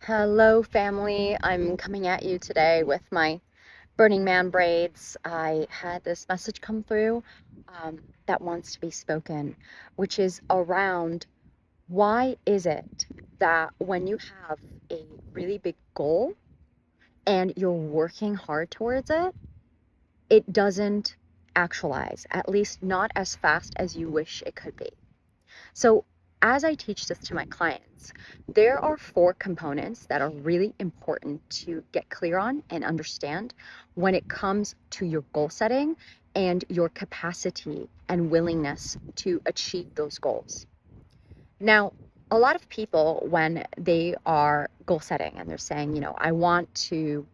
Hello, family. I'm coming at you today with my Burning Man braids. I had this message come through that wants to be spoken, which is around why is it that when you have a really big goal and you're working hard towards it, it doesn't actualize, at least not as fast as you wish it could be. So, as I teach this to my clients, there are four components that are really important to get clear on and understand when it comes to your goal setting and your capacity and willingness to achieve those goals. Now, a lot of people, when they are goal setting and they're saying, I want to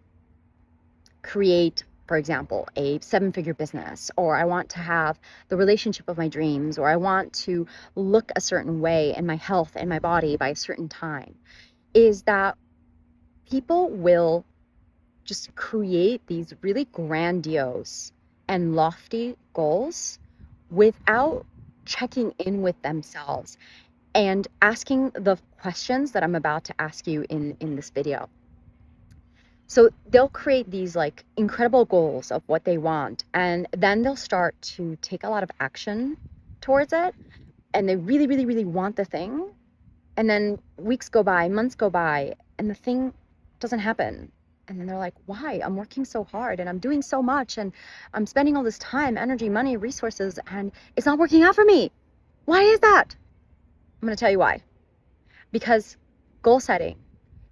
create, for example, a seven-figure business, or I want to have the relationship of my dreams, or I want to look a certain way in my health and my body by a certain time, is that people will just create these really grandiose and lofty goals without checking in with themselves and asking the questions that I'm about to ask you in this video. So they'll create these like incredible goals of what they want, and then they'll start to take a lot of action towards it, and they really, really, really want the thing. And then weeks go by, months go by, and the thing doesn't happen. And then they're like, why? I'm working so hard and I'm doing so much and I'm spending all this time, energy, money, resources, and it's not working out for me. Why is that? I'm going to tell you why. Because goal setting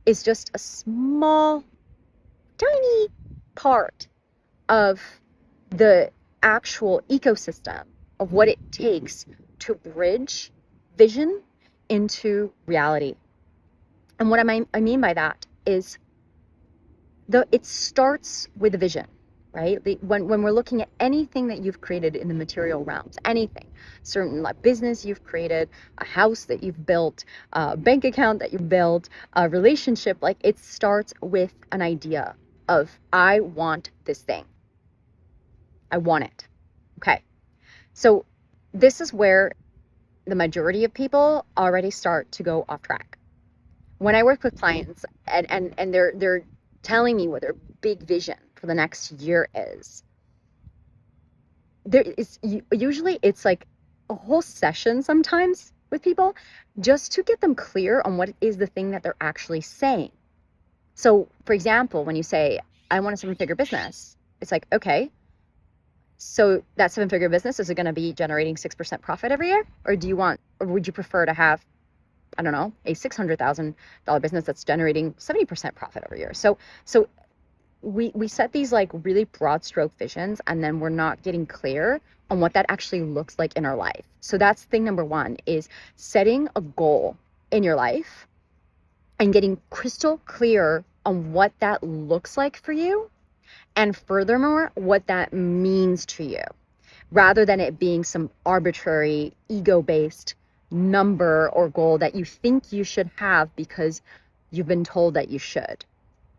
is just a small tiny part of the actual ecosystem of what it takes to bridge vision into reality. And what I mean by that is it starts with the vision, right? When we're looking at anything that you've created in the material realms, anything, certain like business you've created, a house that you've built, a bank account that you've built, a relationship, like it starts with an idea of, I want this thing. I want it. Okay. So this is where the majority of people already start to go off track. When I work with clients and they're telling me what their big vision for the next year is, usually it's like a whole session sometimes with people just to get them clear on what is the thing that they're actually saying. So, for example, when you say, I want a seven-figure business, it's like, okay, so that seven-figure business, is it going to be generating 6% profit every year? Or would you prefer to have, I don't know, a $600,000 business that's generating 70% profit every year? So we set these like really broad stroke visions, and then we're not getting clear on what that actually looks like in our life. So that's thing number one, is setting a goal in your life and getting crystal clear on what that looks like for you, and furthermore, what that means to you, rather than it being some arbitrary ego-based number or goal that you think you should have because you've been told that you should.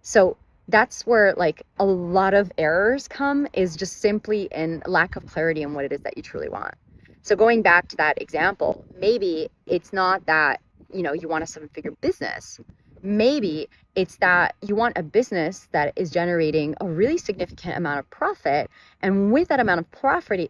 So that's where like a lot of errors come, is just simply in lack of clarity on what it is that you truly want. So going back to that example, maybe it's not that, you want a seven-figure business. Maybe it's that you want a business that is generating a really significant amount of profit. And with that amount of profit,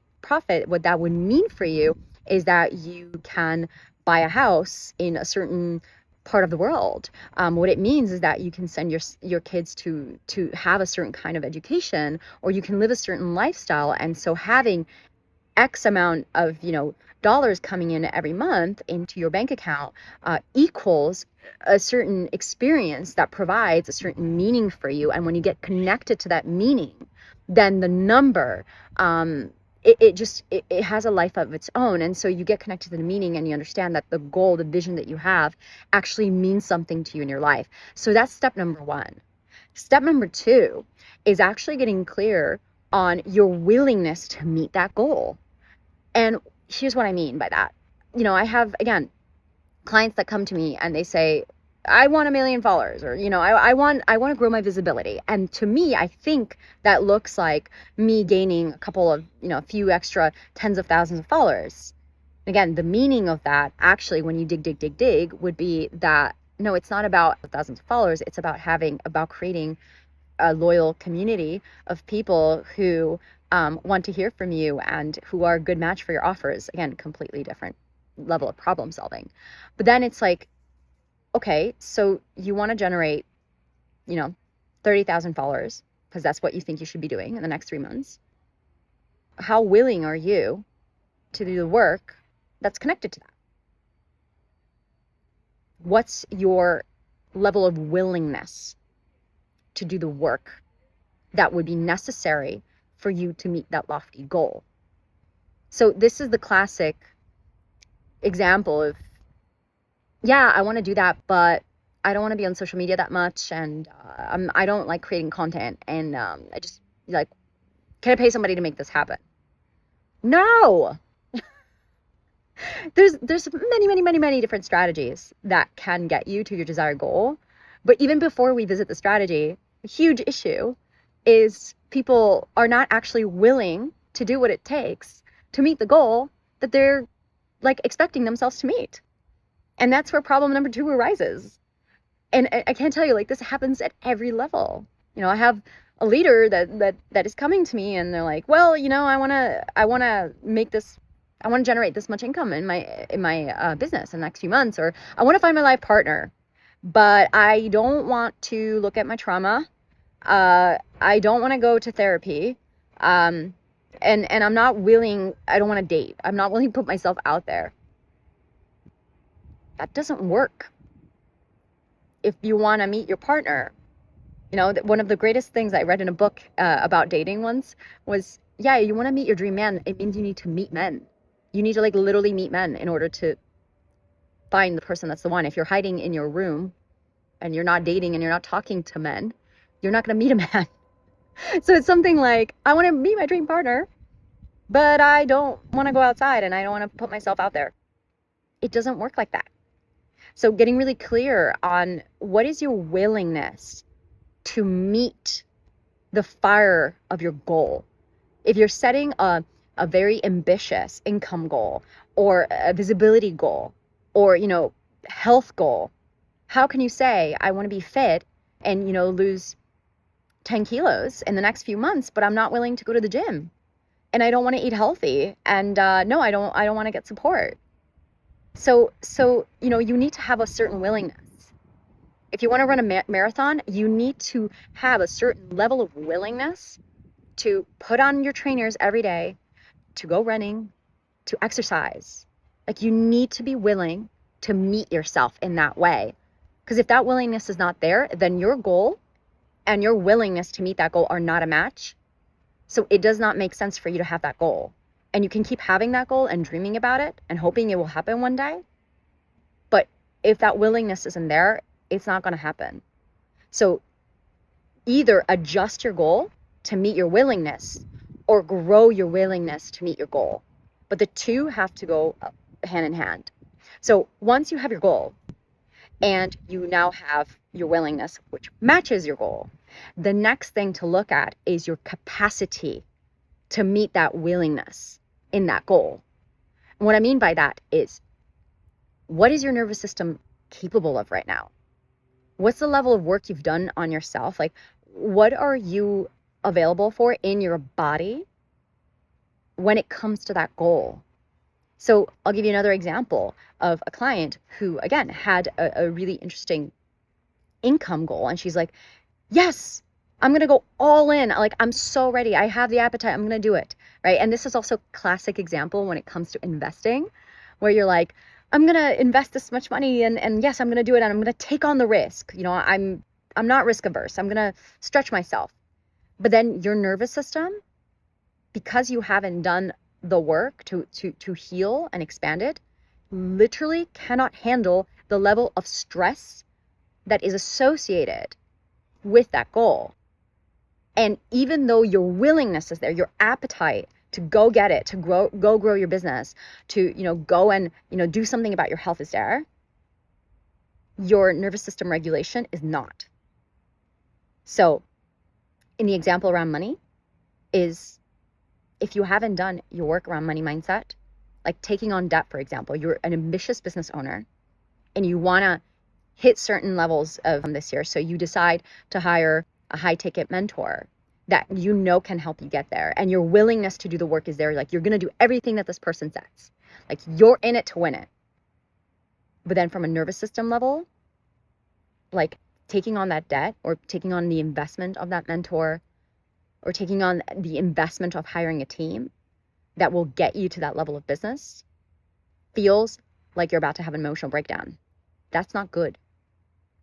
what that would mean for you is that you can buy a house in a certain part of the world. What it means is that you can send your kids to have a certain kind of education, or you can live a certain lifestyle. And so having X amount of, dollars coming in every month into your bank account equals a certain experience that provides a certain meaning for you. And when you get connected to that meaning, then the number, it has a life of its own. And so you get connected to the meaning, and you understand that the goal, the vision that you have actually means something to you in your life. So that's step number one. Step number two is actually getting clear on your willingness to meet that goal. And here's what I mean by that. I have, again, clients that come to me and they say, I want 1 million followers, or, I want to grow my visibility. And to me, I think that looks like me gaining a couple of, a few extra tens of thousands of followers. Again, the meaning of that, actually, when you dig, would be that no, it's not about thousands of followers. It's about creating a loyal community of people who want to hear from you and who are a good match for your offers. Again, completely different level of problem solving. But then it's like, okay, so you want to generate, 30,000 followers because that's what you think you should be doing in the next 3 months. How willing are you to do the work that's connected to that? What's your level of willingness to do the work that would be necessary for you to meet that lofty goal? So this is the classic example of, yeah, I want to do that, but I don't want to be on social media that much, and I don't like creating content, and I just like, can I pay somebody to make this happen? No. There's many different strategies that can get you to your desired goal. But even before we visit the strategy, a huge issue is people are not actually willing to do what it takes to meet the goal that they're like expecting themselves to meet. And that's where problem number 2 arises. And I can't tell you, like, this happens at every level. I have a leader that is coming to me and they're like, well, I want to make this, I want to generate this much income in my business in the next few months, or I want to find my life partner, but I don't want to look at my trauma. I don't want to go to therapy. And I'm not willing, I don't want to date. I'm not willing to put myself out there. That doesn't work. If you want to meet your partner, one of the greatest things I read in a book about dating once was, yeah, you want to meet your dream man. It means you need to meet men. You need to like literally meet men in order to find the person that's the one. If you're hiding in your room and you're not dating and you're not talking to men, you're not going to meet a man. So it's something like, I want to meet my dream partner, but I don't want to go outside and I don't want to put myself out there. It doesn't work like that. So getting really clear on what is your willingness to meet the fire of your goal. If you're setting a very ambitious income goal or a visibility goal or, health goal, how can you say, I want to be fit and, lose 10 kilos in the next few months, but I'm not willing to go to the gym and I don't want to eat healthy and no, I don't want to get support. So, you need to have a certain willingness. If you want to run a marathon, you need to have a certain level of willingness to put on your trainers every day, to go running, to exercise. Like, you need to be willing to meet yourself in that way. Because if that willingness is not there, then your goal and your willingness to meet that goal are not a match. So it does not make sense for you to have that goal. And you can keep having that goal and dreaming about it and hoping it will happen one day. But if that willingness isn't there, it's not going to happen. So either adjust your goal to meet your willingness or grow your willingness to meet your goal. But the two have to go hand in hand. So once you have your goal and you now have your willingness, which matches your goal, the next thing to look at is your capacity to meet that willingness in that goal. And what I mean by that is, what is your nervous system capable of right now? What's the level of work you've done on yourself? Like, what are you available for in your body when it comes to that goal? So I'll give you another example of a client who, again, had a really interesting income goal. And she's like, yes, I'm going to go all in. Like, I'm so ready. I have the appetite. I'm going to do it. Right. And this is also a classic example when it comes to investing, where you're like, I'm going to invest this much money and yes, I'm going to do it. And I'm going to take on the risk. I'm not risk averse. I'm going to stretch myself. But then your nervous system, because you haven't done the work to heal and expand it, literally cannot handle the level of stress that is associated with that goal. And even though your willingness is there, your appetite to go get it, to grow your business, to, go and, do something about your health is there, your nervous system regulation is not. So in the example around money is, if you haven't done your work around money mindset, like taking on debt, for example, you're an ambitious business owner and you want to hit certain levels of this year. So you decide to hire a high ticket mentor that you know can help you get there, and your willingness to do the work is there. Like, you're going to do everything that this person says. Like, you're in it to win it. But then from a nervous system level, like taking on that debt or taking on the investment of that mentor or taking on the investment of hiring a team that will get you to that level of business feels like you're about to have an emotional breakdown. That's not good,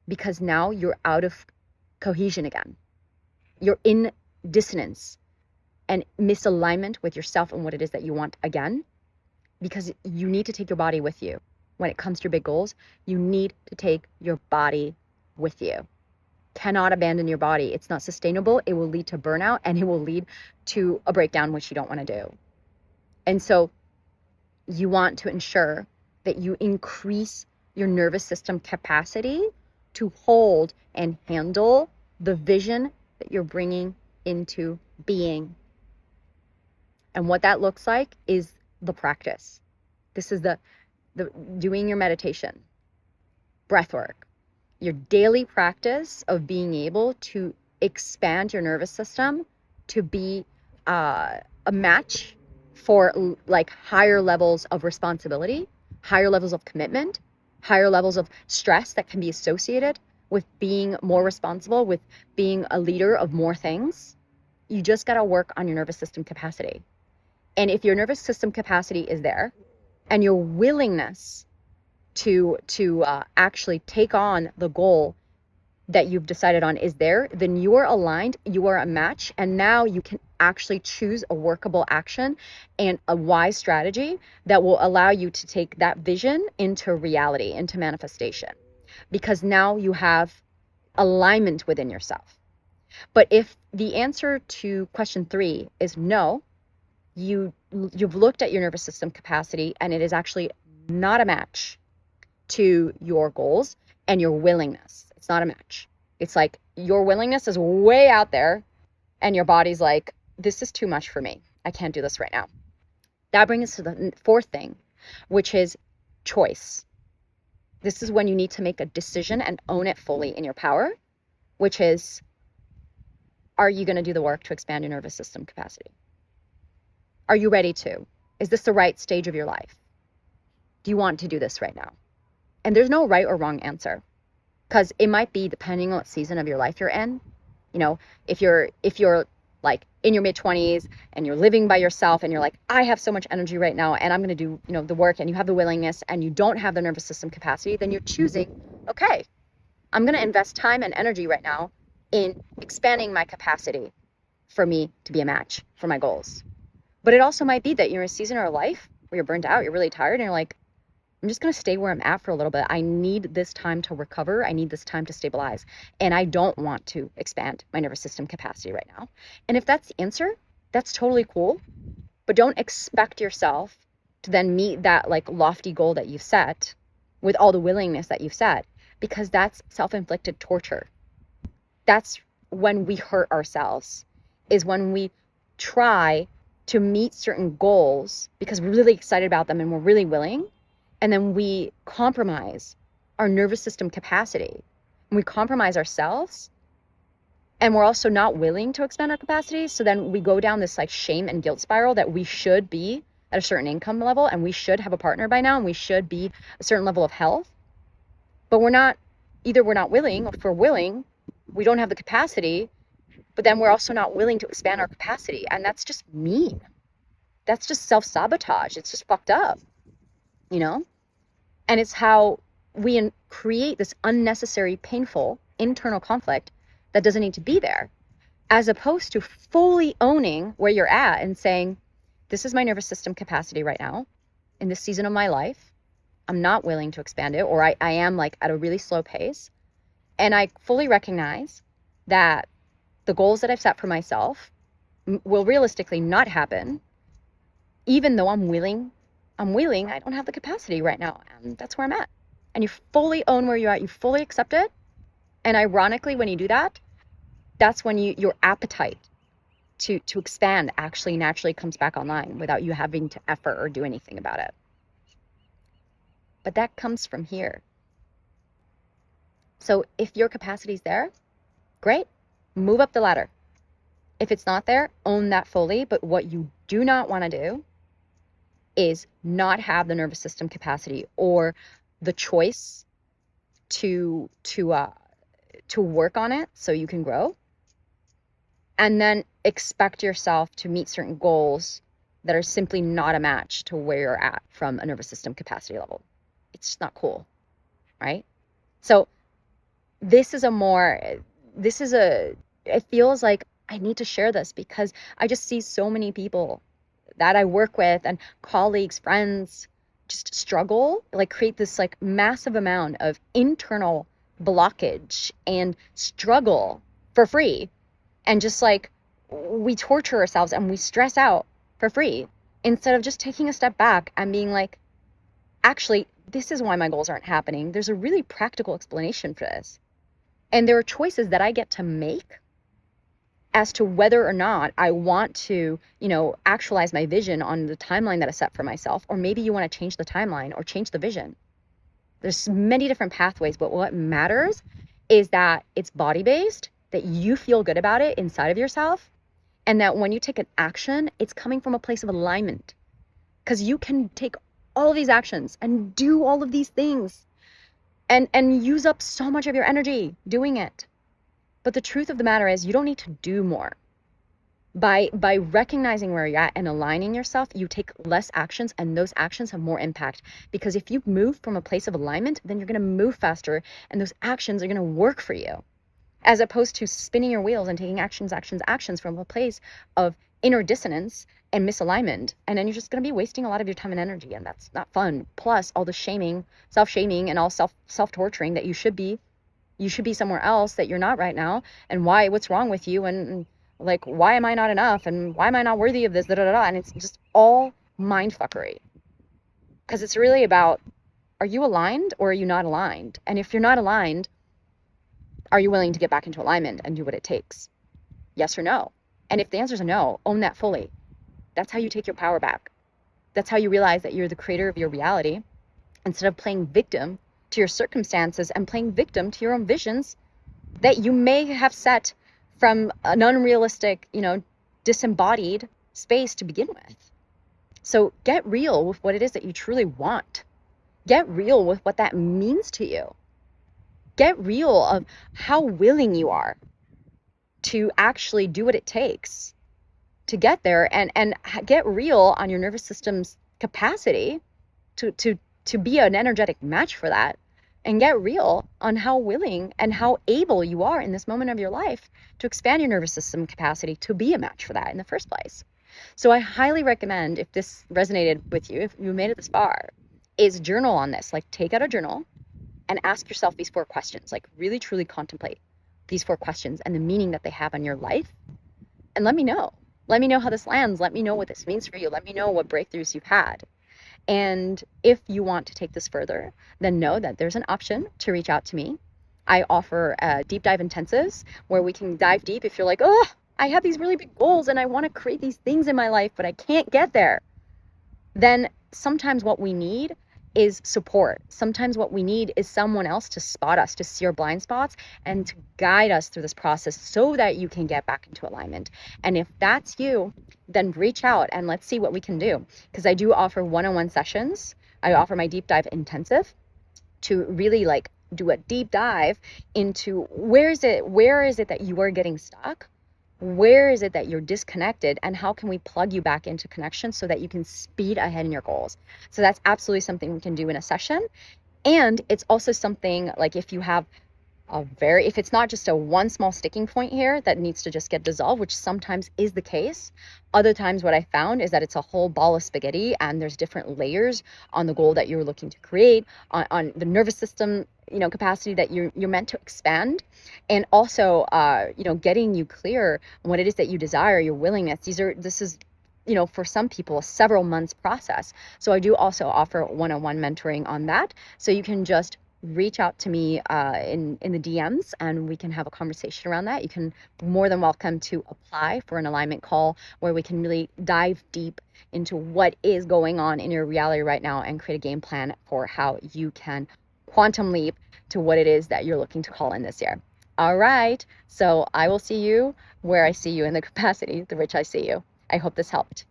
because now you're out of cohesion again. You're in dissonance and misalignment with yourself and what it is that you want again, because you need to take your body with you. When it comes to your big goals, you need to take your body with you. Cannot abandon your body. It's not sustainable. It will lead to burnout, and it will lead to a breakdown, which you don't want to do. And so you want to ensure that you increase your nervous system capacity to hold and handle the vision that you're bringing into being. And what that looks like is the practice. This is the doing your meditation, breath work, your daily practice of being able to expand your nervous system to be a match for like higher levels of responsibility, higher levels of commitment, higher levels of stress that can be associated with being more responsible, with being a leader of more things. You just got to work on your nervous system capacity. And if your nervous system capacity is there and your willingness to actually take on the goal that you've decided on is there, then you are aligned, you are a match, and now you can actually choose a workable action and a wise strategy that will allow you to take that vision into reality, into manifestation, because now you have alignment within yourself. But if the answer to question 3 is no, you've looked at your nervous system capacity and it is actually not a match to your goals and your willingness. It's not a match. It's like your willingness is way out there and your body's like, this is too much for me. I can't do this right now. That brings us to the 4th thing, which is choice. This is when you need to make a decision and own it fully in your power, which is, are you going to do the work to expand your nervous system capacity? Are you ready to? Is this the right stage of your life? Do you want to do this right now? And there's no right or wrong answer, because it might be depending on what season of your life you're in. You know, if you're like in your mid-20s and you're living by yourself and you're like, I have so much energy right now and I'm going to do, the work, and you have the willingness and you don't have the nervous system capacity, then you're choosing, okay, I'm going to invest time and energy right now in expanding my capacity for me to be a match for my goals. But it also might be that you're in a season of life where you're burnt out, you're really tired, and you're like, I'm just going to stay where I'm at for a little bit. I need this time to recover. I need this time to stabilize. And I don't want to expand my nervous system capacity right now. And if that's the answer, that's totally cool. But don't expect yourself to then meet that like lofty goal that you've set with all the willingness that you've set, because that's self-inflicted torture. That's when we hurt ourselves, is when we try to meet certain goals because we're really excited about them and we're really willing. And then we compromise our nervous system capacity. And we compromise ourselves. And we're also not willing to expand our capacity. So then we go down this like shame and guilt spiral that we should be at a certain income level and we should have a partner by now and we should be a certain level of health. But we're not willing, or if we're willing, we don't have the capacity, but then we're also not willing to expand our capacity. And that's just mean. That's just self-sabotage. It's just fucked up, And it's how we create this unnecessary, painful internal conflict that doesn't need to be there, as opposed to fully owning where you're at and saying, this is my nervous system capacity right now in this season of my life. I'm not willing to expand it, or I am like at a really slow pace. And I fully recognize that the goals that I've set for myself will realistically not happen, even though I'm willing, I don't have the capacity right now. And that's where I'm at. And you fully own where you're at. You fully accept it. And ironically, when you do that, that's when your appetite to expand actually naturally comes back online without you having to effort or do anything about it. But that comes from here. So if your capacity is there, great, move up the ladder. If it's not there, own that fully. But what you do not want to do is not have the nervous system capacity or the choice to work on it so you can grow, and then expect yourself to meet certain goals that are simply not a match to where you're at from a nervous system capacity level. It's just not cool, right? So this is it feels like I need to share this because I just see so many people that I work with and colleagues, friends just struggle, like create this like massive amount of internal blockage and struggle for free. And just like we torture ourselves and we stress out for free instead of just taking a step back and being like, actually, this is why my goals aren't happening. There's a really practical explanation for this. And there are choices that I get to make as to whether or not I want to, actualize my vision on the timeline that I set for myself, or maybe you want to change the timeline or change the vision. There's many different pathways, but what matters is that it's body-based, that you feel good about it inside of yourself, and that when you take an action, it's coming from a place of alignment. Because you can take all of these actions and do all of these things and use up so much of your energy doing it. But the truth of the matter is you don't need to do more. By recognizing where you're at and aligning yourself, you take less actions, and those actions have more impact. Because if you move from a place of alignment, then you're going to move faster, and those actions are going to work for you, as opposed to spinning your wheels and taking actions from a place of inner dissonance and misalignment. And then you're just going to be wasting a lot of your time and energy, and that's not fun. Plus all the shaming, self-shaming, and all self-torturing that you should be somewhere else that you're not right now, and what's wrong with you, and like, why am I not enough, and why am I not worthy of this, and it's just all mind fuckery. Because it's really about, are you aligned or are you not aligned? And if you're not aligned, are you willing to get back into alignment and do what it takes? Yes or no? And if the answer is no, own that fully. That's how you take your power back. That's how you realize that you're the creator of your reality, instead of playing victim to your circumstances and playing victim to your own visions that you may have set from an unrealistic, disembodied space to begin with. So get real with what it is that you truly want. Get real with what that means to you. Get real of how willing you are to actually do what it takes to get there, and get real on your nervous system's capacity to be an energetic match for that. And get real on how willing and how able you are in this moment of your life to expand your nervous system capacity to be a match for that in the first place. So I highly recommend, if this resonated with you, if you made it this far, is journal on this. Like, take out a journal and ask yourself these 4 questions. Like, really, truly contemplate these 4 questions and the meaning that they have on your life. And let me know. Let me know how this lands. Let me know what this means for you. Let me know what breakthroughs you've had. And if you want to take this further, then know that there's an option to reach out to me. I offer deep dive intensives where we can dive deep. If you're like, oh, I have these really big goals and I want to create these things in my life, but I can't get there, then sometimes what we need is support. Sometimes what we need is someone else to spot us, to see our blind spots, and to guide us through this process so that you can get back into alignment. And if that's you, then reach out and let's see what we can do. Because I do offer one-on-one sessions. I offer my deep dive intensive to really like do a deep dive into where is it that you are getting stuck? Where is it that you're disconnected, and how can we plug you back into connection so that you can speed ahead in your goals? So that's absolutely something we can do in a session. And it's also something like, if you have if it's not just a one small sticking point here that needs to just get dissolved, which sometimes is the case. Other times what I found is that it's a whole ball of spaghetti, and there's different layers on the goal that you're looking to create, on the nervous system, capacity that you're meant to expand, and also, getting you clear on what it is that you desire, your willingness. This is, for some people, a several months process. So I do also offer one-on-one mentoring on that. So you can just reach out to me in the DMs, and we can have a conversation around that. You can more than welcome to apply for an alignment call where we can really dive deep into what is going on in your reality right now and create a game plan for how you can quantum leap to what it is that you're looking to call in this year. All right. So I will see you where I see you in the capacity through which I see you. I hope this helped.